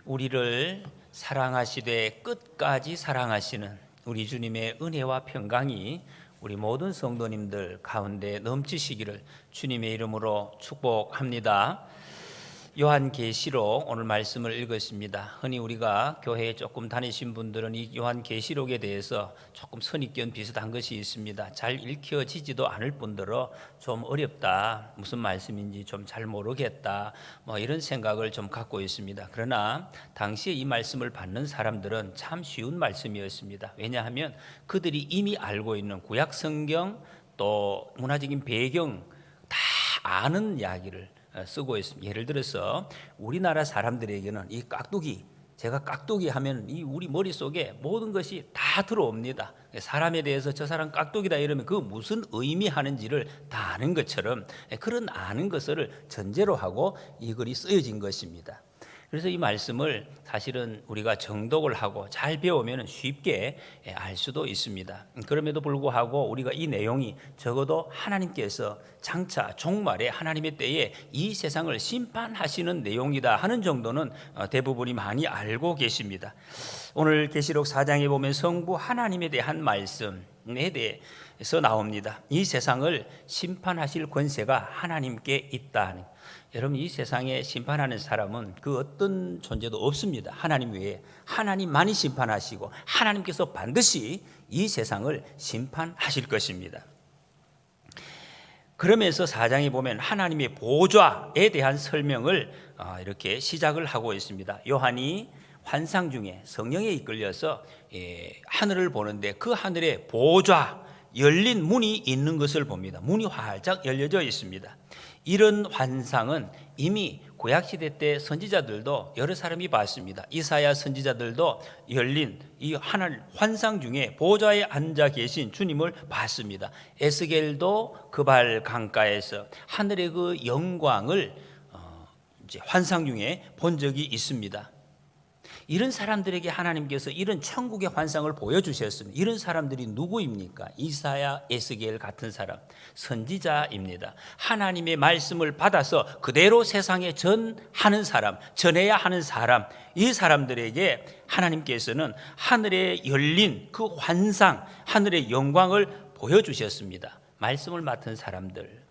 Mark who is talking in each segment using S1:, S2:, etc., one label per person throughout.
S1: 우리를 사랑하시되 끝까지 사랑하시는 우리 주님의 은혜와 평강이 우리 모든 성도님들 가운데 넘치시기를 주님의 이름으로 축복합니다. 요한계시록 오늘 말씀을 읽었습니다. 흔히 우리가 교회에 조금 다니신 분들은 이 요한계시록에 대해서 조금 선입견 비슷한 것이 있습니다. 잘 읽혀지지도 않을 뿐더러 좀 어렵다, 무슨 말씀인지 좀 잘 모르겠다, 이런 생각을 좀 갖고 있습니다. 그러나 당시에 이 말씀을 받는 사람들은 참 쉬운 말씀이었습니다. 왜냐하면 그들이 이미 알고 있는 구약 성경 또 문화적인 배경 다 아는 이야기를 쓰고 있습니다. 예를 들어서 우리나라 사람들에게는 이 깍두기, 제가 깍두기 하면 이 우리 머릿속에 모든 것이 다 들어옵니다. 사람에 대해서 저 사람 깍두기다 이러면 그 무슨 의미하는지를 다 아는 것처럼 그런 아는 것을 전제로 하고 이 글이 쓰여진 것입니다. 그래서 이 말씀을 사실은 우리가 정독을 하고 잘 배우면 쉽게 알 수도 있습니다. 그럼에도 불구하고 우리가 이 내용이 적어도 하나님께서 장차 종말에 하나님의 때에 이 세상을 심판하시는 내용이다 하는 정도는 대부분이 많이 알고 계십니다. 오늘 계시록 4장에 보면 성부 하나님에 대한 말씀에 대해서 나옵니다. 이 세상을 심판하실 권세가 하나님께 있다. 여러분, 이 세상에 심판하는 사람은 그 어떤 존재도 없습니다. 하나님 외에. 하나님만이 심판하시고 하나님께서 반드시 이 세상을 심판하실 것입니다. 그러면서 4장에 보면 하나님의 보좌에 대한 설명을 이렇게 시작을 하고 있습니다. 요한이 환상 중에 성령에 이끌려서 하늘을 보는데 그 하늘에 보좌, 열린 문이 있는 것을 봅니다. 문이 활짝 열려져 있습니다. 이런 환상은 이미 구약시대 때 선지자들도 여러 사람이 봤습니다. 이사야 선지자들도 열린 이 하늘 환상 중에 보좌에 앉아 계신 주님을 봤습니다. 에스겔도 그발 강가에서 하늘의 그 영광을 이제 환상 중에 본 적이 있습니다. 이런 사람들에게 하나님께서 이런 천국의 환상을 보여주셨습니다. 이런 사람들이 누구입니까? 이사야, 에스겔 같은 사람, 선지자입니다. 하나님의 말씀을 받아서 그대로 세상에 전하는 사람, 전해야 하는 사람, 이 사람들에게 하나님께서는 하늘에 열린 그 환상, 하늘의 영광을 보여주셨습니다. 말씀을 맡은 사람들,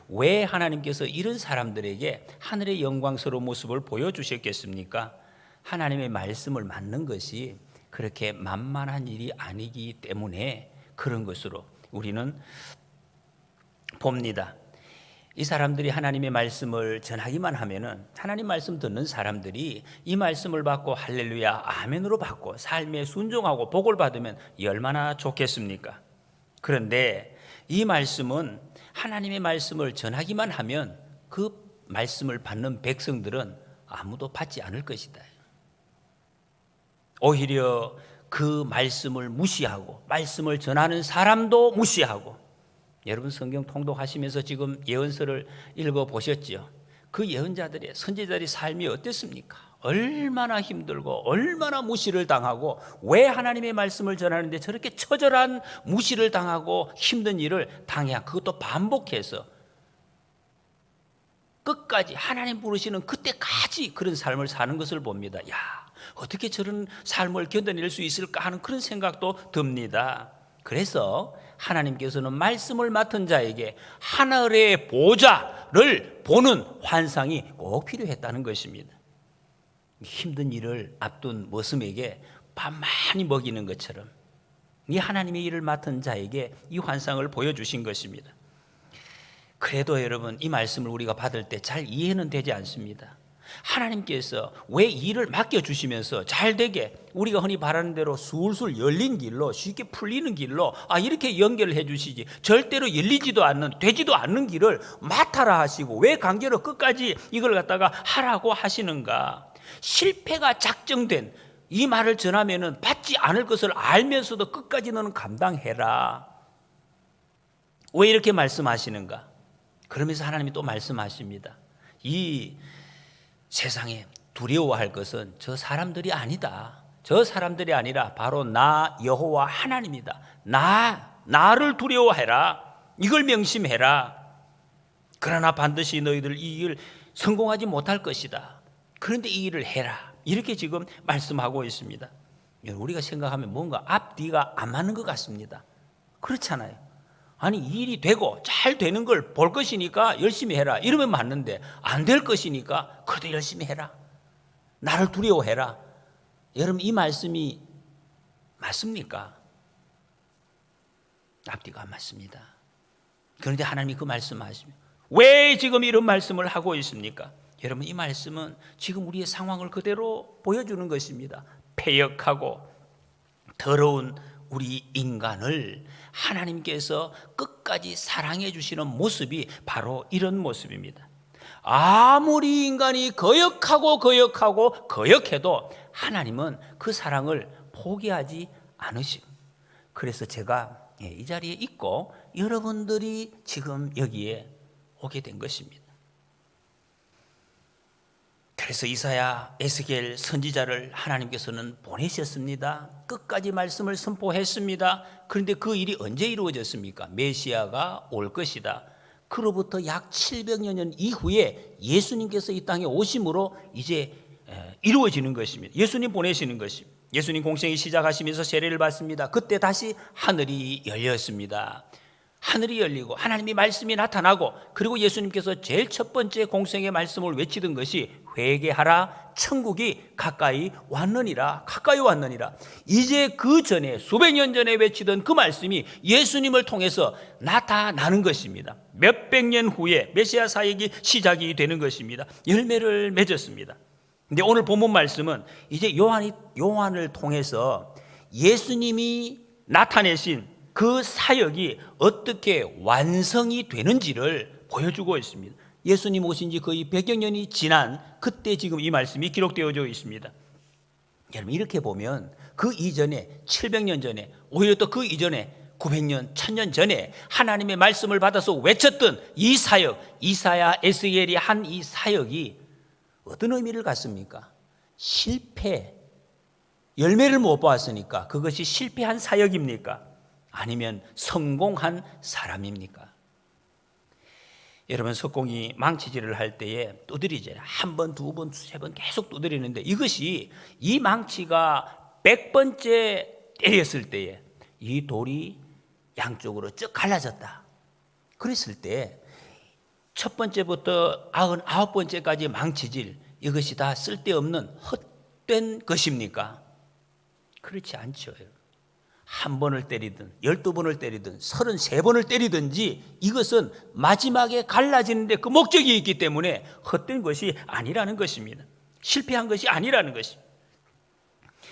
S1: 왜 하나님께서 이런 사람들에게 하늘의 영광스러운 모습을 보여주셨겠습니까? 하나님의 말씀을 맡는 것이 그렇게 만만한 일이 아니기 때문에 그런 것으로 우리는 봅니다. 이 사람들이 하나님의 말씀을 전하기만 하면은 하나님 말씀 듣는 사람들이 이 말씀을 받고 할렐루야 아멘으로 받고 삶에 순종하고 복을 받으면 얼마나 좋겠습니까? 그런데 이 말씀은 하나님의 말씀을 전하기만 하면 그 말씀을 받는 백성들은 아무도 받지 않을 것이다. 오히려 그 말씀을 무시하고 말씀을 전하는 사람도 무시하고, 여러분 성경 통독하시면서 지금 예언서를 읽어보셨죠? 그 예언자들의 선지자들의 삶이 어땠습니까? 얼마나 힘들고 얼마나 무시를 당하고, 왜 하나님의 말씀을 전하는데 저렇게 처절한 무시를 당하고 힘든 일을 당해야, 그것도 반복해서 끝까지 하나님 부르시는 그때까지 그런 삶을 사는 것을 봅니다. 어떻게 저런 삶을 견뎌낼 수 있을까 하는 그런 생각도 듭니다. 그래서 하나님께서는 말씀을 맡은 자에게 하늘의 보좌를 보는 환상이 꼭 필요했다는 것입니다. 힘든 일을 앞둔 머슴에게 밥 많이 먹이는 것처럼 이 하나님의 일을 맡은 자에게 이 환상을 보여주신 것입니다. 그래도 여러분, 이 말씀을 우리가 받을 때 잘 이해는 되지 않습니다. 하나님께서 왜 일을 맡겨주시면서 잘 되게, 우리가 흔히 바라는 대로 술술 열린 길로, 쉽게 풀리는 길로 이렇게 연결을 해주시지, 절대로 열리지도 않는, 되지도 않는 길을 맡아라 하시고 왜 강제로 끝까지 이걸 갖다가 하라고 하시는가? 실패가 작정된 이 말을 전하면은 받지 않을 것을 알면서도 끝까지 너는 감당해라. 왜 이렇게 말씀하시는가? 그러면서 하나님이 또 말씀하십니다. 이 세상에 두려워할 것은 저 사람들이 아니다. 저 사람들이 아니라 바로 나 여호와 하나님이다. 나를 두려워해라. 이걸 명심해라. 그러나 반드시 너희들 이 일 성공하지 못할 것이다. 그런데 이 일을 해라. 이렇게 지금 말씀하고 있습니다. 우리가 생각하면 뭔가 앞뒤가 안 맞는 것 같습니다. 그렇잖아요. 아니 일이 되고 잘 되는 걸 볼 것이니까 열심히 해라 이러면 맞는데, 안 될 것이니까 그래도 열심히 해라, 나를 두려워해라. 여러분 이 말씀이 맞습니까? 앞뒤가 안 맞습니다. 그런데 하나님이 그 말씀하시면 왜 지금 이런 말씀을 하고 있습니까? 여러분 이 말씀은 지금 우리의 상황을 그대로 보여주는 것입니다. 패역하고 더러운 우리 인간을 하나님께서 끝까지 사랑해 주시는 모습이 바로 이런 모습입니다. 아무리 인간이 거역해도 하나님은 그 사랑을 포기하지 않으시고, 그래서 제가 이 자리에 있고 여러분들이 지금 여기에 오게 된 것입니다. 그래서 이사야, 에스겔 선지자를 하나님께서는 보내셨습니다. 끝까지 말씀을 선포했습니다. 그런데 그 일이 언제 이루어졌습니까? 메시아가 올 것이다. 그로부터 약 700여 년 이후에 예수님께서 이 땅에 오심으로 이제 이루어지는 것입니다. 예수님 보내시는 것입니다. 예수님 공생이 시작하시면서 세례를 받습니다. 그때 다시 하늘이 열렸습니다. 하늘이 열리고 하나님의 말씀이 나타나고, 그리고 예수님께서 제일 첫 번째 공생의 말씀을 외치던 것이 회개하라, 천국이 가까이 왔느니라. 가까이 왔느니라. 이제 그 전에 수백 년 전에 외치던 그 말씀이 예수님을 통해서 나타나는 것입니다. 몇백 년 후에 메시아 사역이 시작이 되는 것입니다. 열매를 맺었습니다. 근데 오늘 본문 말씀은 이제 요한을 통해서 예수님이 나타내신 그 사역이 어떻게 완성이 되는지를 보여주고 있습니다. 예수님 오신 지 거의 100여 년이 지난 그때 지금 이 말씀이 기록되어져 있습니다. 여러분 이렇게 보면 그 이전에 700년 전에, 오히려 또 그 이전에 900년, 1000년 전에 하나님의 말씀을 받아서 외쳤던 이 사역, 이사야, 에스겔이 한 이 사역이 어떤 의미를 갖습니까? 실패, 열매를 못 보았으니까 그것이 실패한 사역입니까? 아니면 성공한 사람입니까? 여러분 석공이 망치질을 할 때에 두드리죠. 한 번, 두 번, 세 번 계속 두드리는데, 이것이 이 망치가 100번째 때렸을 때에 이 돌이 양쪽으로 쭉 갈라졌다. 그랬을 때 첫 번째부터 99번째까지 망치질, 이것이 다 쓸데없는 헛된 것입니까? 그렇지 않죠. 한 번을 때리든 12번을 때리든 33번을 때리든지 이것은 마지막에 갈라지는데 그 목적이 있기 때문에 헛된 것이 아니라는 것입니다. 실패한 것이 아니라는 것입니다.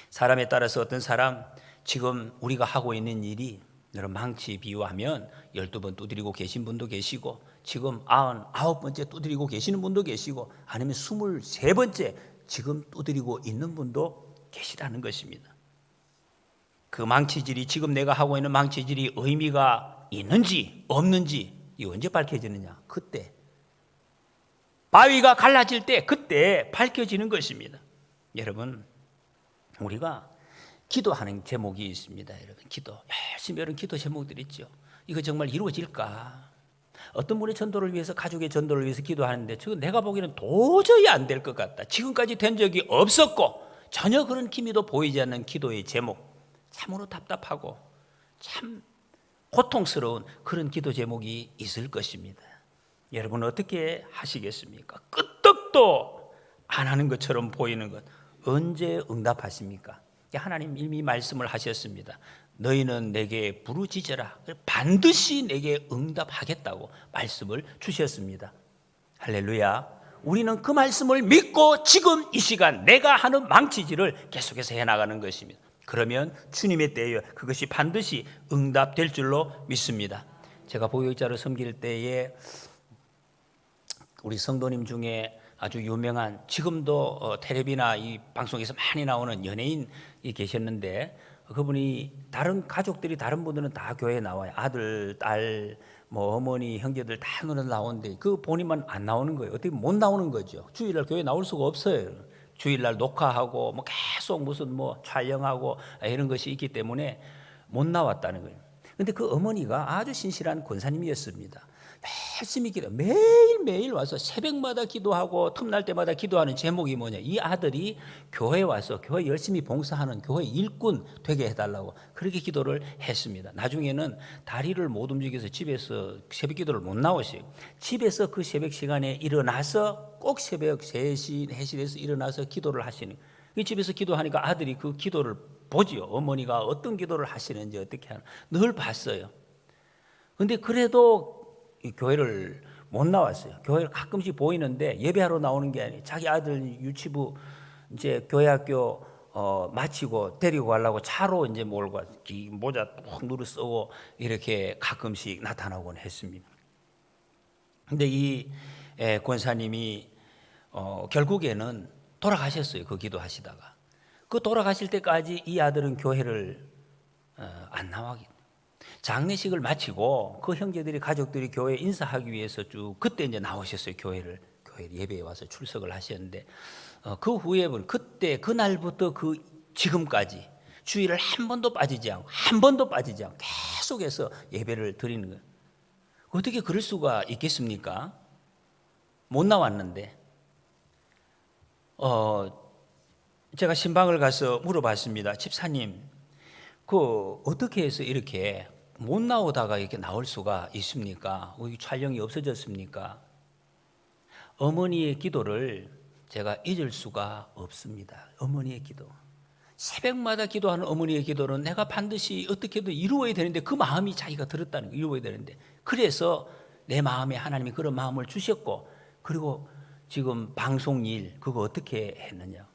S1: 사람에 따라서 어떤 사람, 지금 우리가 하고 있는 일이 여러분 망치 비유하면 12번 두드리고 계신 분도 계시고, 지금 99번째 두드리고 계시는 분도 계시고, 아니면 23번째 지금 두드리고 있는 분도 계시다는 것입니다. 그 망치질이, 지금 내가 하고 있는 망치질이 의미가 있는지 없는지 이 언제 밝혀지느냐? 그때 바위가 갈라질 때 그때 밝혀지는 것입니다. 여러분 우리가 기도하는 제목이 있습니다. 여러분 기도 열심히 여러분 기도 제목들이 있죠. 이거 정말 이루어질까? 어떤 분의 전도를 위해서, 가족의 전도를 위해서 기도하는데 저거 내가 보기에는 도저히 안 될 것 같다. 지금까지 된 적이 없었고 전혀 그런 기미도 보이지 않는 기도의 제목, 참으로 답답하고 참 고통스러운 그런 기도 제목이 있을 것입니다. 여러분 어떻게 하시겠습니까? 끄떡도 안 하는 것처럼 보이는 것, 언제 응답하십니까? 하나님 이미 말씀을 하셨습니다. 너희는 내게 부르짖어라, 반드시 내게 응답하겠다고 말씀을 주셨습니다. 할렐루야. 우리는 그 말씀을 믿고 지금 이 시간 내가 하는 망치질을 계속해서 해나가는 것입니다. 그러면 주님의 때에 그것이 반드시 응답될 줄로 믿습니다. 제가 보육자로 섬길 때에 우리 성도님 중에 아주 유명한, 지금도 텔레비나 이 방송에서 많이 나오는 연예인이 계셨는데, 그분이 다른 가족들이, 다른 분들은 다 교회에 나와요. 아들, 딸, 뭐 어머니, 형제들 다 눈에 나오는데 그 본인만 안 나오는 거예요. 어떻게 못 나오는 거죠. 주일날 교회 나올 수가 없어요. 주일날 녹화하고 뭐 계속 무슨 뭐 촬영하고 이런 것이 있기 때문에 못 나왔다는 거예요. 근데 그 어머니가 아주 신실한 권사님이었습니다. 열심히 기도, 매일매일 와서 새벽마다 기도하고 틈날 때마다 기도하는 제목이 뭐냐, 이 아들이 교회에 와서 교회 열심히 봉사하는 교회 일꾼 되게 해달라고 그렇게 기도를 했습니다. 나중에는 다리를 못 움직여서 집에서 새벽 기도를 못 나오시고 집에서 그 새벽 시간에 일어나서 꼭 새벽 3시, 4시 돼서 일어나서 기도를 하시는, 그 집에서 기도하니까 아들이 그 기도를 보지요. 어머니가 어떤 기도를 하시는지 어떻게 하나 늘 봤어요. 근데 그래도 이 교회를 못 나왔어요. 교회를 가끔씩 보이는데 예배하러 나오는 게 아니에요. 자기 아들 유치부 이제 교회학교 마치고 데리고 가려고 차로 이제 몰고 모자 푹 누르 쓰고 이렇게 가끔씩 나타나곤 했습니다. 근데 이 권사님이 결국에는 돌아가셨어요. 그 기도하시다가. 그 돌아가실 때까지 이 아들은 교회를 안 나가게. 장례식을 마치고 그 형제들이 가족들이 교회 인사하기 위해서 쭉 그때 이제 나오셨어요. 교회 예배에 와서 출석을 하셨는데 그 후에 그때 그날부터 그 지금까지 주일을 한 번도 빠지지 않고 계속해서 예배를 드리는 거예요. 어떻게 그럴 수가 있겠습니까? 못 나왔는데 제가 신방을 가서 물어봤습니다. 집사님, 그 어떻게 해서 이렇게 못 나오다가 이렇게 나올 수가 있습니까? 촬영이 없어졌습니까? 어머니의 기도를 제가 잊을 수가 없습니다. 어머니의 기도. 새벽마다 기도하는 어머니의 기도는 내가 반드시 어떻게든 이루어야 되는데 그 마음이 자기가 들었다는 거, 이루어야 되는데 그래서 내 마음에 하나님이 그런 마음을 주셨고, 그리고 지금 방송일 그거 어떻게 했느냐,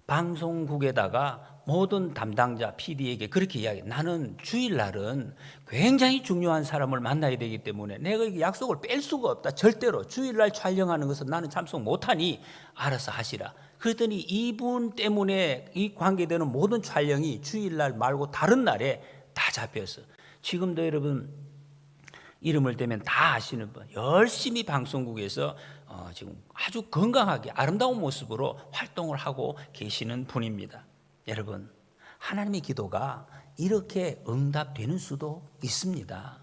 S1: 방송국에다가 모든 담당자 PD에게 그렇게 이야기해. 나는 주일날은 굉장히 중요한 사람을 만나야 되기 때문에 내가 약속을 뺄 수가 없다. 절대로 주일날 촬영하는 것은 나는 참석 못하니 알아서 하시라. 그랬더니 이분 때문에 이 관계되는 모든 촬영이 주일날 말고 다른 날에 다 잡혔어. 지금도 여러분 이름을 대면 다 아시는 분, 열심히 방송국에서 지금 아주 건강하게 아름다운 모습으로 활동을 하고 계시는 분입니다. 여러분, 하나님의 기도가 이렇게 응답되는 수도 있습니다.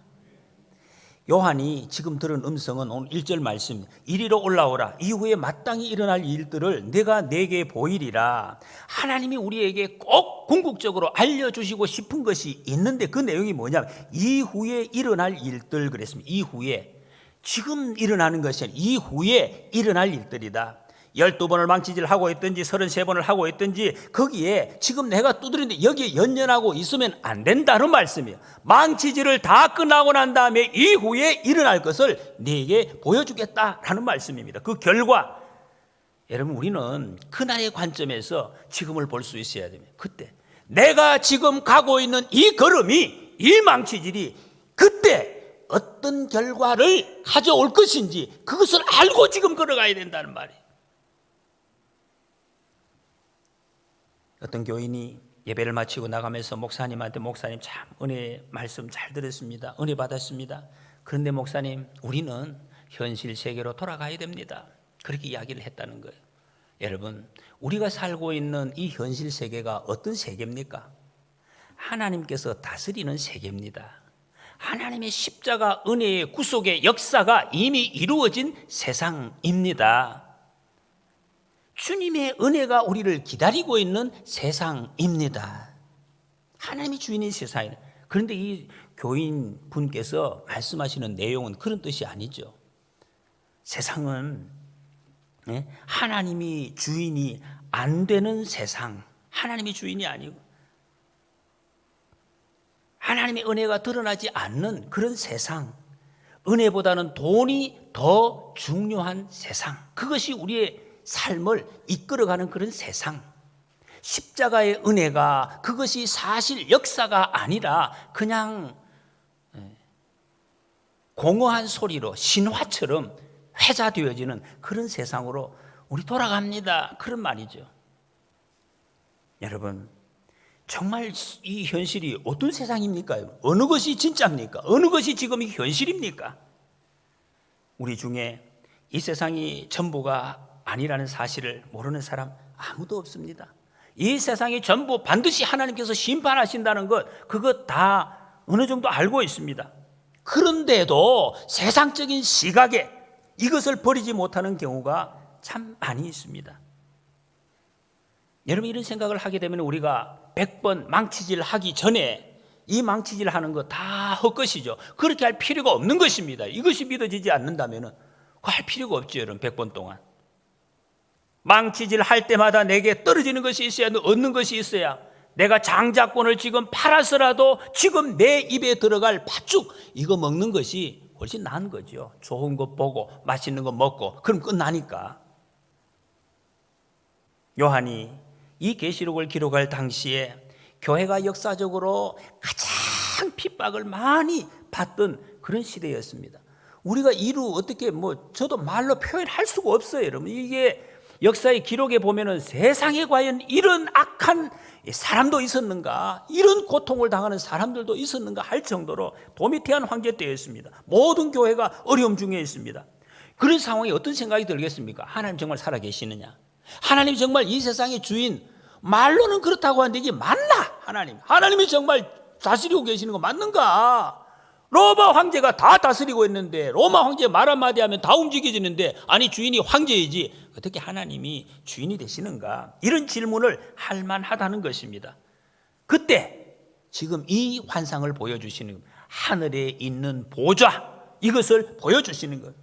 S1: 요한이 지금 들은 음성은 오늘 1절 말씀, 이리로 올라오라. 이후에 마땅히 일어날 일들을 내가 네게 보이리라. 하나님이 우리에게 꼭 궁극적으로 알려주시고 싶은 것이 있는데 그 내용이 뭐냐면 이후에 일어날 일들 그랬습니다. 이후에, 지금 일어나는 것이 아니라 이후에 일어날 일들이다. 12번을 망치질 하고 있든지 33번을 하고 있든지 거기에 지금 내가 두드리는데 여기에 연연하고 있으면 안 된다는 말씀이에요. 망치질을 다 끝나고 난 다음에 이후에 일어날 것을 네게 보여주겠다라는 말씀입니다. 그 결과, 여러분 우리는 그날의 관점에서 지금을 볼 수 있어야 됩니다. 그때 내가 지금 가고 있는 이 걸음이, 이 망치질이 그때 어떤 결과를 가져올 것인지 그것을 알고 지금 걸어가야 된다는 말이에요. 어떤 교인이 예배를 마치고 나가면서 목사님한테, 목사님 참 은혜 말씀 잘 들었습니다. 은혜 받았습니다. 그런데 목사님, 우리는 현실 세계로 돌아가야 됩니다. 그렇게 이야기를 했다는 거예요. 여러분, 우리가 살고 있는 이 현실 세계가 어떤 세계입니까? 하나님께서 다스리는 세계입니다. 하나님의 십자가 은혜의 구속의 역사가 이미 이루어진 세상입니다. 주님의 은혜가 우리를 기다리고 있는 세상입니다. 하나님이 주인인 세상이에요. 그런데 이 교인 분께서 말씀하시는 내용은 그런 뜻이 아니죠. 세상은 하나님이 주인이 안 되는 세상, 하나님이 주인이 아니고 하나님의 은혜가 드러나지 않는 그런 세상, 은혜보다는 돈이 더 중요한 세상, 그것이 우리의 삶을 이끌어가는 그런 세상, 십자가의 은혜가 그것이 사실 역사가 아니라 그냥 공허한 소리로 신화처럼 회자되어지는 그런 세상으로 우리 돌아갑니다. 그런 말이죠. 여러분, 정말 이 현실이 어떤 세상입니까? 어느 것이 진짜입니까? 어느 것이 지금 이 현실입니까? 우리 중에 이 세상이 전부가 아니라는 사실을 모르는 사람 아무도 없습니다. 이 세상이 전부 반드시 하나님께서 심판하신다는 것, 그것 다 어느 정도 알고 있습니다. 그런데도 세상적인 시각에 이것을 버리지 못하는 경우가 참 많이 있습니다. 여러분, 이런 생각을 하게 되면 우리가 100번 망치질 하기 전에 이 망치질 하는 거 다 헛것이죠. 그렇게 할 필요가 없는 것입니다. 이것이 믿어지지 않는다면 할 필요가 없죠. 여러분, 100번 동안 망치질 할 때마다 내게 떨어지는 것이 있어야, 얻는 것이 있어야, 내가 장자권을 지금 팔아서라도 지금 내 입에 들어갈 팥죽 이거 먹는 것이 훨씬 나은 거죠. 좋은 거 보고 맛있는 거 먹고 그럼 끝나니까. 요한이 이 계시록을 기록할 당시에 교회가 역사적으로 가장 핍박을 많이 받던 그런 시대였습니다. 우리가 이루 어떻게 저도 말로 표현할 수가 없어요, 여러분. 이게 역사의 기록에 보면은 세상에 과연 이런 악한 사람도 있었는가, 이런 고통을 당하는 사람들도 있었는가 할 정도로 도미티안 황제 때였습니다. 모든 교회가 어려움 중에 있습니다. 그런 상황에 어떤 생각이 들겠습니까? 하나님 정말 살아계시느냐? 하나님 정말 이 세상의 주인, 말로는 그렇다고 하는데 이게 맞나? 하나님이 정말 다스리고 계시는 거 맞는가? 로마 황제가 다 다스리고 있는데, 로마 황제 말 한마디 하면 다 움직여지는데, 아니 주인이 황제이지 어떻게 하나님이 주인이 되시는가? 이런 질문을 할 만하다는 것입니다. 그때 지금 이 환상을 보여주시는, 하늘에 있는 보좌, 이것을 보여주시는 것.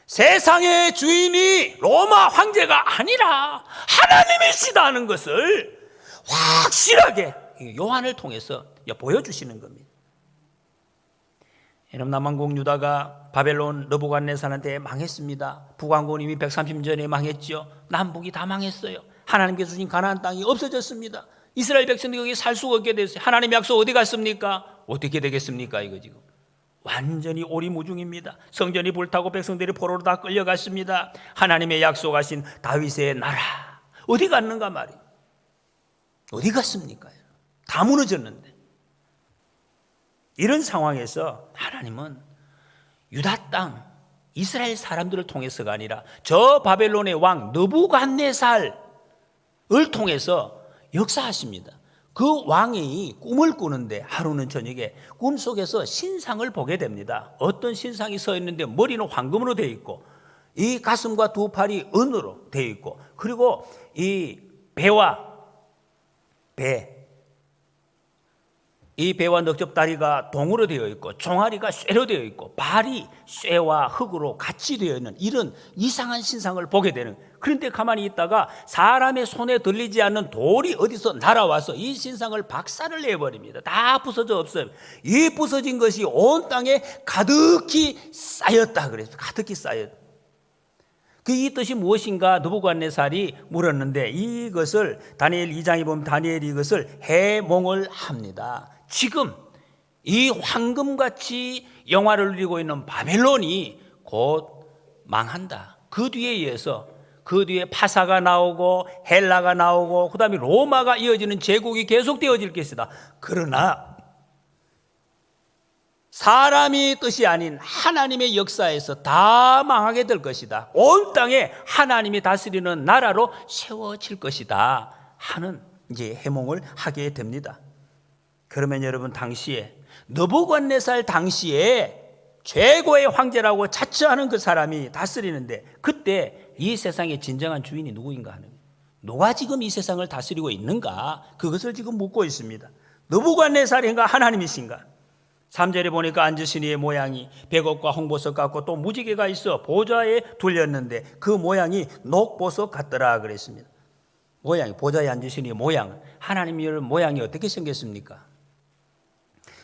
S1: 세상의 주인이 로마 황제가 아니라 하나님이시다는 것을 확실하게 요한을 통해서 보여주시는 겁니다. 여러분, 남왕국 유다가 바벨론 느부갓네살한테 망했습니다. 북왕국은 이미 130년 망했죠. 남북이 다 망했어요. 하나님께서 주신 가나안 땅이 없어졌습니다. 이스라엘 백성들이 거기 살 수가 없게 됐어요. 하나님 약속 어디 갔습니까? 어떻게 되겠습니까? 이거 지금 완전히 오리무중입니다. 성전이 불타고 백성들이 포로로 다 끌려갔습니다. 하나님의 약속하신 다윗의 나라 어디 갔는가 말이에요. 어디 갔습니까? 다 무너졌는데. 이런 상황에서 하나님은 유다 땅 이스라엘 사람들을 통해서가 아니라 저 바벨론의 왕 느부갓네살을 통해서 역사하십니다. 그 왕이 꿈을 꾸는데 하루는 저녁에 꿈속에서 신상을 보게 됩니다. 어떤 신상이 서 있는데 머리는 황금으로 되어 있고 이 가슴과 두 팔이 은으로 되어 있고, 그리고 이 배와 넉적다리가 동으로 되어 있고 종아리가 쇠로 되어 있고 발이 쇠와 흙으로 같이 되어 있는 이런 이상한 신상을 보게 되는. 그런데 가만히 있다가 사람의 손에 들리지 않는 돌이 어디서 날아와서 이 신상을 박살을 내버립니다. 다 부서져 없어요. 이 부서진 것이 온 땅에 가득히 쌓였다 그랬어요. 가득히 쌓였다. 이 뜻이 무엇인가 느부갓네살이 물었는데, 이것을 다니엘 2장에 보면 다니엘이 이것을 해몽을 합니다. 지금 이 황금같이 영화를 누리고 있는 바벨론이 곧 망한다. 그 뒤에 파사가 나오고 헬라가 나오고 그 다음에 로마가 이어지는 제국이 계속되어질 것이다. 그러나 사람이 뜻이 아닌 하나님의 역사에서 다 망하게 될 것이다. 온 땅에 하나님이 다스리는 나라로 세워질 것이다 하는 이제 해몽을 하게 됩니다. 그러면 여러분, 당시에 느부갓네살 당시에 최고의 황제라고 자처하는 그 사람이 다스리는데, 그때 이 세상의 진정한 주인이 누구인가 하는, 누가 지금 이 세상을 다스리고 있는가, 그것을 지금 묻고 있습니다. 느부갓네살인가 하나님이신가? 3절에 보니까 앉으신 이의 모양이 백업과 홍보석 같고 또 무지개가 있어 보좌에 둘렸는데 그 모양이 녹보석 같더라 그랬습니다. 보좌에 앉으신 이의 모양, 하나님의 모양이 어떻게 생겼습니까?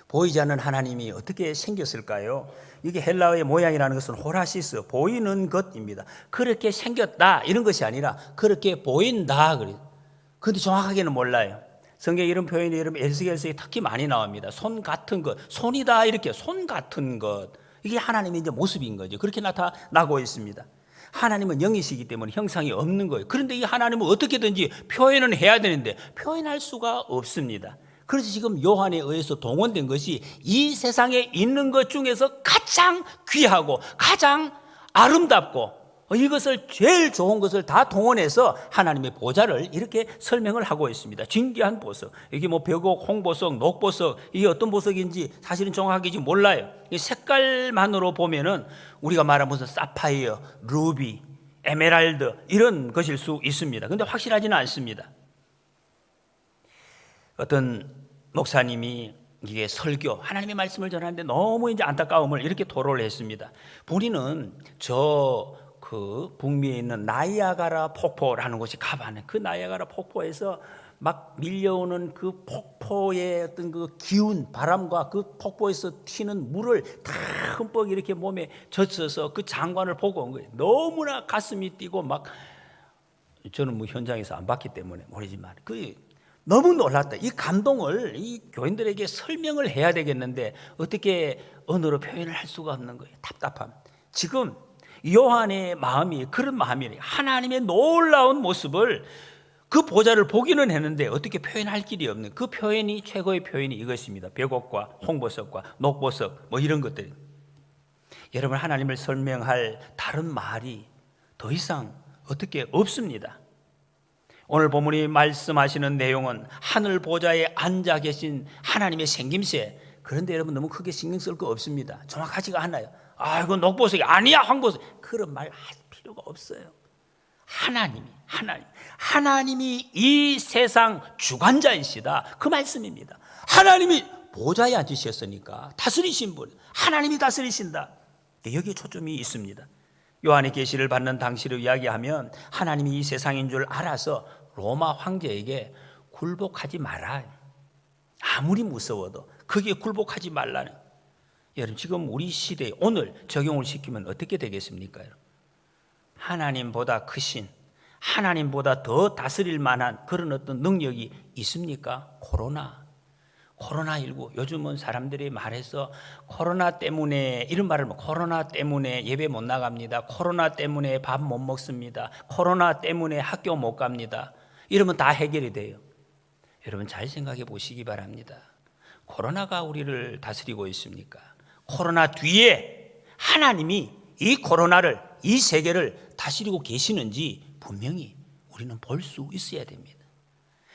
S1: 보이지 않는 하나님이 어떻게 생겼을까요? 이게 헬라어의 모양이라는 것은 호라시스, 보이는 것입니다. 그렇게 생겼다 이런 것이 아니라 그렇게 보인다 그래요. 그런데 정확하게는 몰라요. 성경에 이런 표현이 여러분 에스겔서에 특히 많이 나옵니다. 손 같은 것, 손이다 이렇게, 손 같은 것. 이게 하나님의 이제 모습인 거죠. 그렇게 나타나고 있습니다. 하나님은 영이시기 때문에 형상이 없는 거예요. 그런데 이 하나님은 어떻게든지 표현은 해야 되는데 표현할 수가 없습니다. 그래서 지금 요한에 의해서 동원된 것이 이 세상에 있는 것 중에서 가장 귀하고 가장 아름답고 이것을 제일 좋은 것을 다 동원해서 하나님의 보좌를 이렇게 설명을 하고 있습니다. 진귀한 보석, 이게 뭐 벽옥, 홍보석, 녹보석, 이게 어떤 보석인지 사실은 정확하게 몰라요. 이 색깔만으로 보면은 우리가 말하는 무슨 사파이어, 루비, 에메랄드 이런 것일 수 있습니다. 근데 확실하지는 않습니다. 어떤 목사님이 이게 설교, 하나님의 말씀을 전하는데 너무 이제 안타까움을 이렇게 토로를 했습니다. 본인은 그 북미에 있는 나이아가라 폭포라는 곳이 가봤네. 그 나이아가라 폭포에서 막 밀려오는 그 폭포의 어떤 그 기운, 바람과 그 폭포에서 튀는 물을 다 흠뻑 이렇게 몸에 젖혀서 그 장관을 보고 온 거예요. 너무나 가슴이 뛰고 막, 저는 뭐 현장에서 안 봤기 때문에 모르지만 너무 놀랐다. 이 감동을 이 교인들에게 설명을 해야 되겠는데 어떻게 언어로 표현을 할 수가 없는 거예요. 답답함. 지금 요한의 마음이 그런 마음이에요. 하나님의 놀라운 모습을, 그 보좌를 보기는 했는데 어떻게 표현할 길이 없는, 그 표현이, 최고의 표현이 이것입니다. 벽옥과 홍보석과 녹보석 뭐 이런 것들이. 여러분, 하나님을 설명할 다른 말이 더 이상 어떻게 없습니다. 오늘 본문이 말씀하시는 내용은 하늘 보좌에 앉아 계신 하나님의 생김새. 그런데 여러분, 너무 크게 신경 쓸 거 없습니다. 정확하지가 않아요. 이건 녹보석이 아니야, 황보석. 그런 말 할 필요가 없어요. 하나님이 이 세상 주관자이시다, 그 말씀입니다. 하나님이 보좌에 앉으셨으니까 다스리신 분, 하나님이 다스리신다. 여기에 초점이 있습니다. 요한의 계시를 받는 당시를 이야기하면 하나님이 이 세상인 줄 알아서 로마 황제에게 굴복하지 마라. 아무리 무서워도 거기에 굴복하지 말라는. 여러분, 지금 우리 시대에 오늘 적용을 시키면 어떻게 되겠습니까? 하나님보다 크신, 하나님보다 더 다스릴 만한 그런 어떤 능력이 있습니까? 코로나19. 요즘은 사람들이 말해서 코로나 때문에, 이런 말을 코로나 때문에 예배 못 나갑니다, 코로나 때문에 밥 못 먹습니다, 코로나 때문에 학교 못 갑니다, 이러면 다 해결이 돼요. 여러분, 잘 생각해 보시기 바랍니다. 코로나가 우리를 다스리고 있습니까? 코로나 뒤에 하나님이 이 코로나를, 이 세계를 다스리고 계시는지 분명히 우리는 볼 수 있어야 됩니다.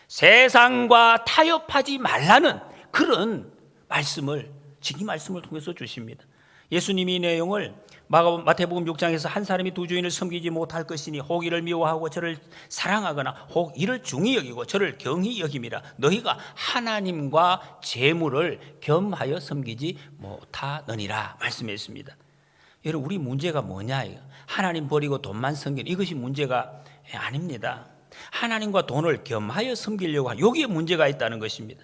S1: 세상과 타협하지 말라는 그런 말씀을, 이 말씀을 통해서 주십니다. 예수님이 이 내용을 마태복음 6장에서 한 사람이 두 주인을 섬기지 못할 것이니 혹 이를 미워하고 저를 사랑하거나 혹 이를 중히 여기고 저를 경히 여김이라. 너희가 하나님과 재물을 겸하여 섬기지 못하느니라 말씀했습니다. 여러분, 우리 문제가 뭐냐? 하나님 버리고 돈만 섬기는 이것이 문제가 아닙니다. 하나님과 돈을 겸하여 섬기려고 하는, 여기에 문제가 있다는 것입니다.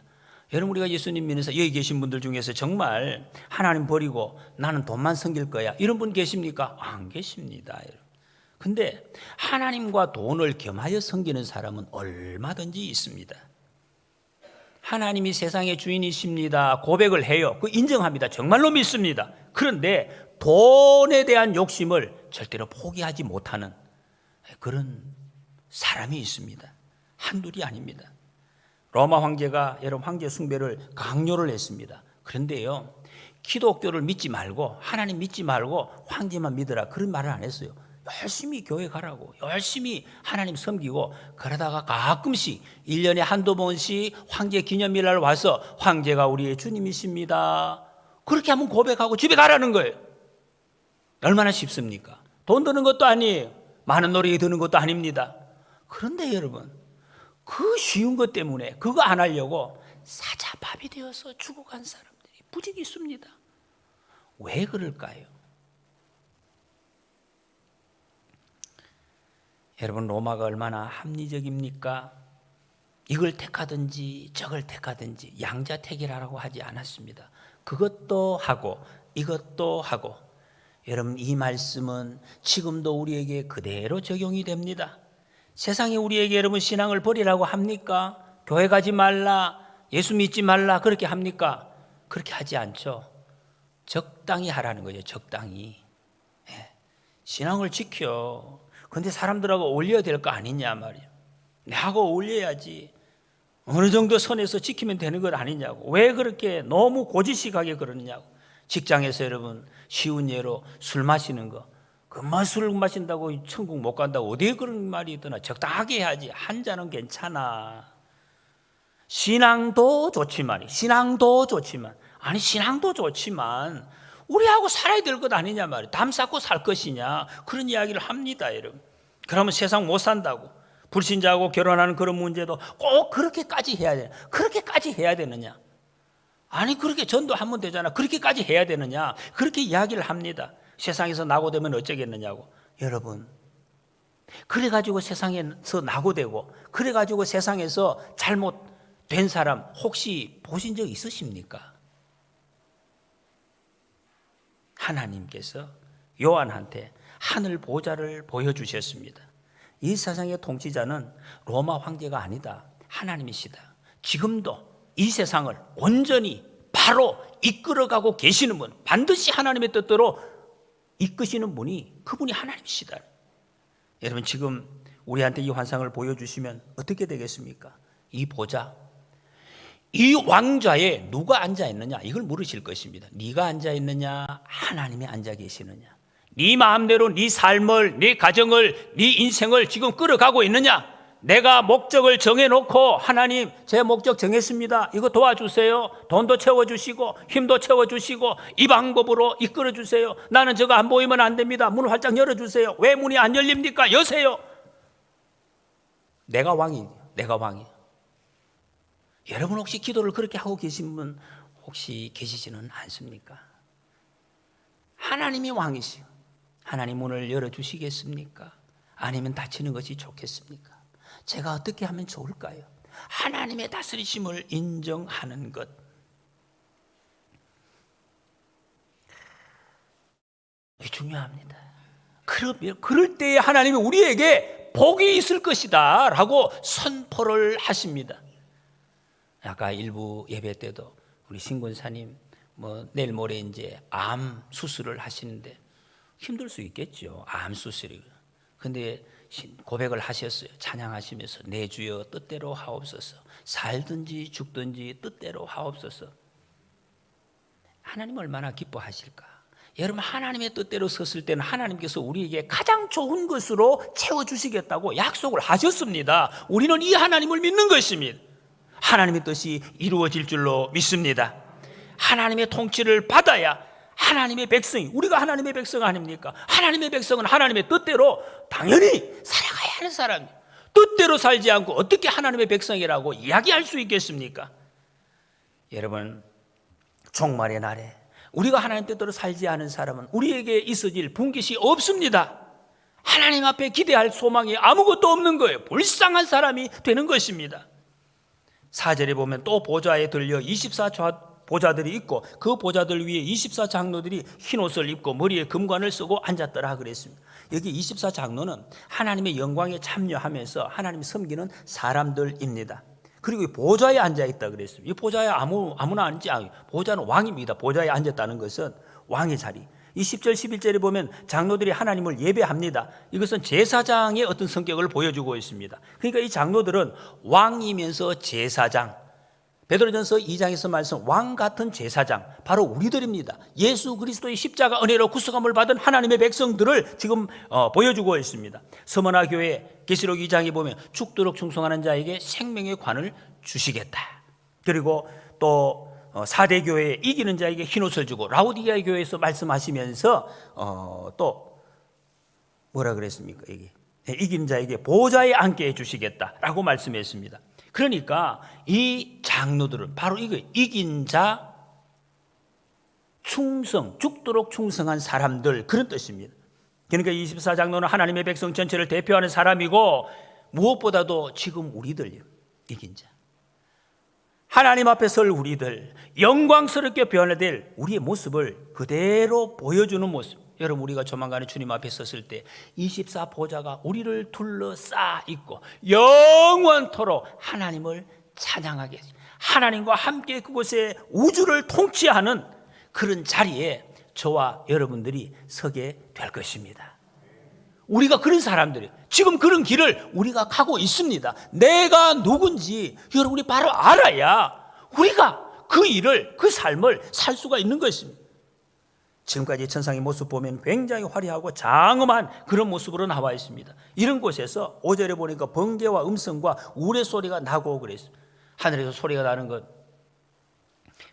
S1: 여러분, 우리가 예수님 믿으면서 여기 계신 분들 중에서 정말 하나님 버리고 나는 돈만 섬길 거야, 이런 분 계십니까? 안 계십니다. 근데 하나님과 돈을 겸하여 섬기는 사람은 얼마든지 있습니다. 하나님이 세상의 주인이십니다 고백을 해요. 그 인정합니다. 정말로 믿습니다. 그런데 돈에 대한 욕심을 절대로 포기하지 못하는 그런 사람이 있습니다. 한둘이 아닙니다. 로마 황제가 여러분 황제 숭배를 강요를 했습니다. 그런데요, 기독교를 믿지 말고, 하나님 믿지 말고 황제만 믿으라, 그런 말을 안 했어요. 열심히 교회 가라고, 열심히 하나님 섬기고, 그러다가 가끔씩 1년에 한두 번씩 황제 기념일날 와서 황제가 우리의 주님이십니다, 그렇게 한번 고백하고 집에 가라는 거예요. 얼마나 쉽습니까? 돈 드는 것도 아니에요. 많은 노력이 드는 것도 아닙니다. 그런데 여러분, 그 쉬운 것 때문에 그거 안 하려고 사자밥이 되어서 죽어간 사람들이 부지기 있습니다. 왜 그럴까요? 여러분, 로마가 얼마나 합리적입니까? 이걸 택하든지 저걸 택하든지 양자택일하라고 하지 않았습니다. 그것도 하고 이것도 하고. 여러분, 이 말씀은 지금도 우리에게 그대로 적용이 됩니다. 세상이 우리에게 여러분 신앙을 버리라고 합니까? 교회 가지 말라, 예수 믿지 말라, 그렇게 합니까? 그렇게 하지 않죠. 적당히 하라는 거죠. 적당히. 신앙을 지켜. 그런데 사람들하고 어울려야 될 거 아니냐 말이에요. 내하고 어울려야지. 어느 정도 선에서 지키면 되는 것 아니냐고. 왜 그렇게 너무 고지식하게 그러느냐고. 직장에서 여러분 쉬운 예로 술 마시는 거, 술 마신다고 천국 못 간다고 어디에 그런 말이 있더나. 적당하게 해야지. 한 잔은 괜찮아. 신앙도 좋지만 아니 신앙도 좋지만 우리하고 살아야 될 것 아니냐 말이야. 담 쌓고 살 것이냐 그런 이야기를 합니다, 여러분. 그러면 세상 못 산다고. 불신자하고 결혼하는 그런 문제도 꼭 그렇게까지 해야 되느냐? 아니 그렇게 전도하면 되잖아. 그렇게까지 해야 되느냐? 그렇게 이야기를 합니다. 세상에서 낙오되면 어쩌겠느냐고. 여러분, 그래가지고 세상에서 낙오되고 그래가지고 세상에서 잘못된 사람 혹시 보신 적 있으십니까? 하나님께서 요한한테 하늘 보좌를 보여주셨습니다. 이 세상의 통치자는 로마 황제가 아니다. 하나님이시다. 지금도 이 세상을 온전히 바로 이끌어가고 계시는 분, 반드시 하나님의 뜻대로 이끄시는 분이 그분이 하나님이시다. 여러분 지금 우리한테 이 환상을 보여주시면 어떻게 되겠습니까? 이 보좌, 이 왕좌에 누가 앉아 있느냐 이걸 물으실 것입니다. 네가 앉아 있느냐 하나님이 앉아 계시느냐. 네 마음대로 네 삶을, 네 가정을, 네 인생을 지금 끌어가고 있느냐. 내가 목적을 정해놓고 하나님 제 목적 정했습니다. 이거 도와주세요. 돈도 채워주시고 힘도 채워주시고 이 방법으로 이끌어주세요. 나는 저거 안 보이면 안 됩니다. 문을 활짝 열어주세요. 왜 문이 안 열립니까? 여세요. 내가 왕이에요. 여러분 혹시 기도를 그렇게 하고 계신 분 혹시 계시지는 않습니까? 하나님이 왕이시오. 하나님 문을 열어주시겠습니까? 아니면 닫히는 것이 좋겠습니까? 제가 어떻게 하면 좋을까요? 하나님의 다스리심을 인정하는 것. 이게 중요합니다. 그럴 때에 하나님이 우리에게 복이 있을 것이다 라고 선포를 하십니다. 아까 일부 예배 때도 우리 신군사님 내일 모레 이제 암 수술을 하시는데 힘들 수 있겠죠. 암 수술이. 근데 고백을 하셨어요. 찬양하시면서 내 주여 뜻대로 하옵소서. 살든지 죽든지 뜻대로 하옵소서. 하나님 얼마나 기뻐하실까. 여러분 하나님의 뜻대로 섰을 때는 하나님께서 우리에게 가장 좋은 것으로 채워주시겠다고 약속을 하셨습니다. 우리는 이 하나님을 믿는 것입니다. 하나님의 뜻이 이루어질 줄로 믿습니다. 하나님의 통치를 받아야 하나님의 백성이, 우리가 하나님의 백성 아닙니까? 하나님의 백성은 하나님의 뜻대로 당연히 살아가야 하는 사람이에요. 뜻대로 살지 않고 어떻게 하나님의 백성이라고 이야기할 수 있겠습니까? 여러분 종말의 날에 우리가 하나님 뜻대로 살지 않은 사람은 우리에게 있어질 분깃이 없습니다. 하나님 앞에 기대할 소망이 아무것도 없는 거예요. 불쌍한 사람이 되는 것입니다. 4절에 보면 또 보좌에 들려 24 보좌들이 있고 그 보좌들 위에 24 장로들이 흰 옷을 입고 머리에 금관을 쓰고 앉았더라 그랬습니다. 여기 24 장로는 하나님의 영광에 참여하면서 하나님 섬기는 사람들입니다. 그리고 보좌에 앉아있다 그랬습니다. 이 보좌에 아무나 앉지 않아요. 보좌는 왕입니다. 보좌에 앉았다는 것은 왕의 자리. 이 10절 11절에 보면 장로들이 하나님을 예배합니다. 이것은 제사장의 어떤 성격을 보여주고 있습니다. 그러니까 이 장로들은 왕이면서 제사장, 베드로전서 2장에서 말씀 왕 같은 제사장, 바로 우리들입니다. 예수 그리스도의 십자가 은혜로 구속함을 받은 하나님의 백성들을 지금 보여주고 있습니다. 서머나 교회 계시록 2장에 보면 죽도록 충성하는 자에게 생명의 관을 주시겠다. 그리고 또 사대 교회에 이기는 자에게 흰옷을 주고, 라오디게아 교회에서 말씀하시면서 또 뭐라 그랬습니까? 이긴 자에게 보좌에 앉게 해주시겠다라고 말씀했습니다. 그러니까 이 장로들은 바로 이거 이긴 자, 충성, 죽도록 충성한 사람들, 그런 뜻입니다. 그러니까 24장로는 하나님의 백성 전체를 대표하는 사람이고, 무엇보다도 지금 우리들 이긴 자, 하나님 앞에 설 우리들, 영광스럽게 변화될 우리의 모습을 그대로 보여주는 모습. 여러분 우리가 조만간에 주님 앞에 섰을 때 24 보좌가 우리를 둘러싸 있고 영원토록 하나님을 찬양하게, 하나님과 함께 그곳에 우주를 통치하는 그런 자리에 저와 여러분들이 서게 될 것입니다. 우리가 그런 사람들이에요. 지금 그런 길을 우리가 가고 있습니다. 내가 누군지 여러분이 바로 알아야 우리가 그 일을, 그 삶을 살 수가 있는 것입니다. 지금까지 천상의 모습 보면 굉장히 화려하고 장엄한 그런 모습으로 나와 있습니다. 이런 곳에서 5절에 보니까 번개와 음성과 우레소리가 나고 그랬어요. 하늘에서 소리가 나는 것,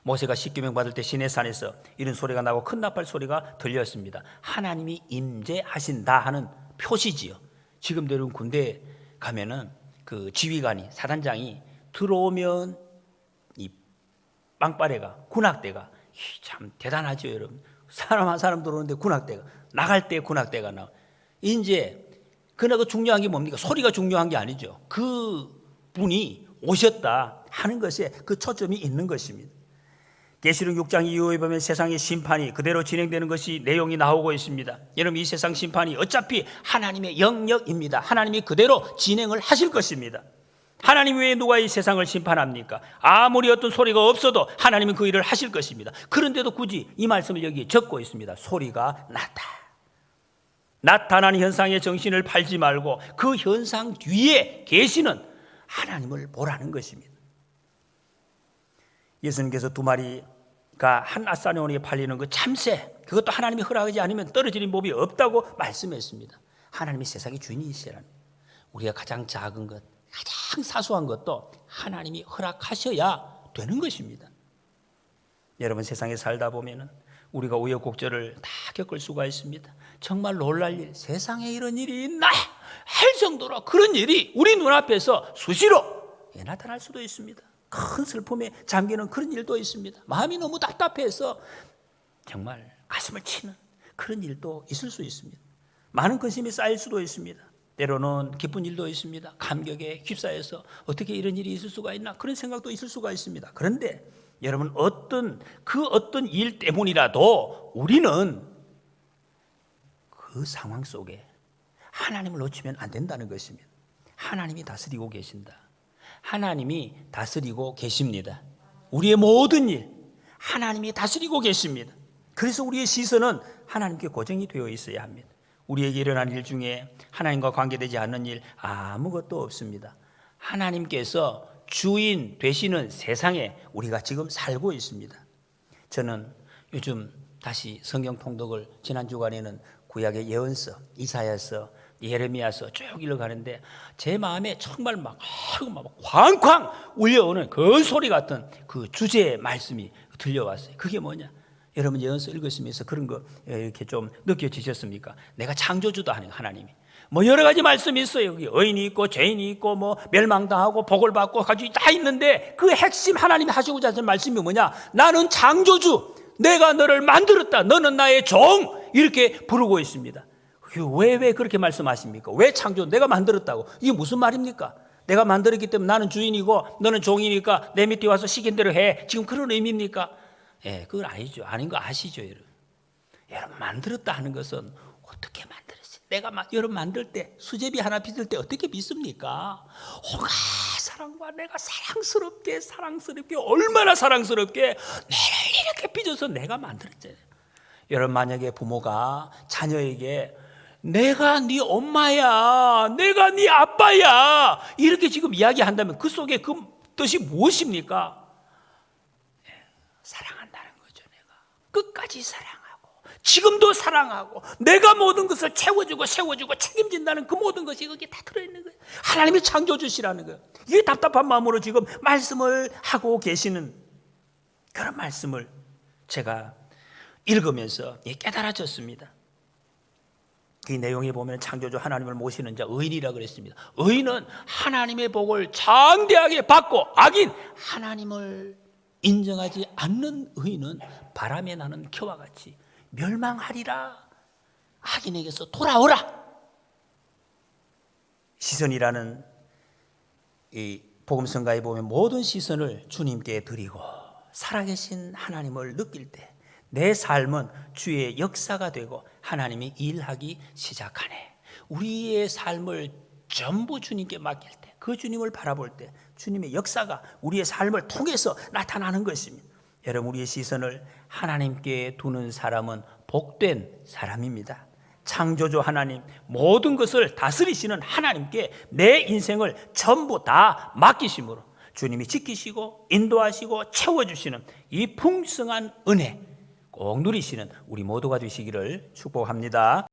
S1: 모세가 십계명 받을 때 시내산에서 이런 소리가 나고 큰 나팔 소리가 들렸습니다. 하나님이 임재하신다 하는 표시지요. 지금도 여러분 군대 가면은 그 지휘관이, 사단장이 들어오면 이 빵빠레가, 군악대가 참 대단하죠, 여러분. 사람 한 사람 들어오는데 군악대가, 나갈 때 군악대가 나와. 이제 그나마 중요한 게 뭡니까? 소리가 중요한 게 아니죠. 그 분이 오셨다 하는 것에 그 초점이 있는 것입니다. 계시록 6장 이후에 보면 세상의 심판이 그대로 진행되는 것이 내용이 나오고 있습니다. 여러분, 이 세상 심판이 어차피 하나님의 영역입니다. 하나님이 그대로 진행을 하실 것입니다. 하나님 외에 누가 이 세상을 심판합니까? 아무리 어떤 소리가 없어도 하나님은 그 일을 하실 것입니다. 그런데도 굳이 이 말씀을 여기 적고 있습니다. 소리가 났다. 나타난 현상의 정신을 팔지 말고 그 현상 뒤에 계시는 하나님을 보라는 것입니다. 예수님께서 2마리가 한 아사네온에 팔리는 그 참새, 그것도 하나님이 허락하지 않으면 떨어지는 법이 없다고 말씀했습니다. 하나님이 세상의 주인이시라는, 우리가 가장 작은 것, 가장 사소한 것도 하나님이 허락하셔야 되는 것입니다. 여러분, 세상에 살다 보면은 우리가 우여곡절을 다 겪을 수가 있습니다. 정말 놀랄 일, 세상에 이런 일이 있나 할 정도로 그런 일이 우리 눈앞에서 수시로 나타날 수도 있습니다. 큰 슬픔에 잠기는 그런 일도 있습니다. 마음이 너무 답답해서 정말 가슴을 치는 그런 일도 있을 수 있습니다. 많은 근심이 쌓일 수도 있습니다. 때로는 기쁜 일도 있습니다. 감격에 휩싸여서 어떻게 이런 일이 있을 수가 있나 그런 생각도 있을 수가 있습니다. 그런데 여러분, 어떤 일 때문이라도 우리는 그 상황 속에 하나님을 놓치면 안 된다는 것입니다. 하나님이 다스리고 계신다. 하나님이 다스리고 계십니다. 우리의 모든 일 하나님이 다스리고 계십니다. 그래서 우리의 시선은 하나님께 고정이 되어 있어야 합니다. 우리에게 일어난 일 중에 하나님과 관계되지 않는 일 아무것도 없습니다. 하나님께서 주인 되시는 세상에 우리가 지금 살고 있습니다. 저는 요즘 다시 성경 통독을 지난 주간에는 구약의 예언서, 이사야서, 예레미야서 쭉 읽어가는데 제 마음에 정말 막 쾅쾅 울려오는 그 소리 같은 그 주제의 말씀이 들려왔어요. 그게 뭐냐? 여러분, 예언서 읽으시면서 그런 거 이렇게 좀 느껴지셨습니까? 내가 창조주도 하는 하나님이 뭐 여러 가지 말씀이 있어요. 여기 의인이 있고 죄인이 있고 뭐 멸망당하고 복을 받고 가지고 다 있는데 그 핵심 하나님이 하시고자 하는 말씀이 뭐냐? 나는 창조주, 내가 너를 만들었다, 너는 나의 종, 이렇게 부르고 있습니다. 왜 그렇게 말씀하십니까? 왜 창조, 내가 만들었다고? 이게 무슨 말입니까? 내가 만들었기 때문에 나는 주인이고 너는 종이니까 내 밑에 와서 시킨 대로 해, 지금 그런 의미입니까? 예, 그건 아니죠. 아닌 거 아시죠, 여러분? 여러분, 만들었다 하는 것은 어떻게 만들었지? 여러분 만들 때 수제비 하나 빚을 때 어떻게 빚습니까? 온갖 사랑과 내가 사랑스럽게 얼마나 사랑스럽게 내를 이렇게 빚어서 내가 만들었잖아요. 여러분, 만약에 부모가 자녀에게 내가 네 엄마야, 내가 네 아빠야 이렇게 지금 이야기한다면 그 속에 그 뜻이 무엇입니까? 사랑한다는 거죠. 내가 끝까지 사랑하고 지금도 사랑하고 내가 모든 것을 채워주고 세워주고 책임진다는 그 모든 것이 거기에 다 들어있는 거예요. 하나님이 창조주시라는 거예요. 이게 답답한 마음으로 지금 말씀을 하고 계시는 그런 말씀을 제가 읽으면서 깨달아졌습니다. 그 내용에 보면 창조주 하나님을 모시는 자 의인이라고 그랬습니다. 의인은 하나님의 복을 장대하게 받고, 악인 하나님을 인정하지 않는 의인은 바람에 나는 겨와 같이 멸망하리라. 악인에게서 돌아오라. 시선이라는 이 복음성가에 보면 모든 시선을 주님께 드리고 살아계신 하나님을 느낄 때 내 삶은 주의 역사가 되고 하나님이 일하기 시작하네. 우리의 삶을 전부 주님께 맡길 때, 그 주님을 바라볼 때 주님의 역사가 우리의 삶을 통해서 나타나는 것입니다. 여러분, 우리의 시선을 하나님께 두는 사람은 복된 사람입니다. 창조주 하나님, 모든 것을 다스리시는 하나님께 내 인생을 전부 다 맡기심으로 주님이 지키시고 인도하시고 채워주시는 이 풍성한 은혜, 꼭 누리시는 우리 모두가 되시기를 축복합니다.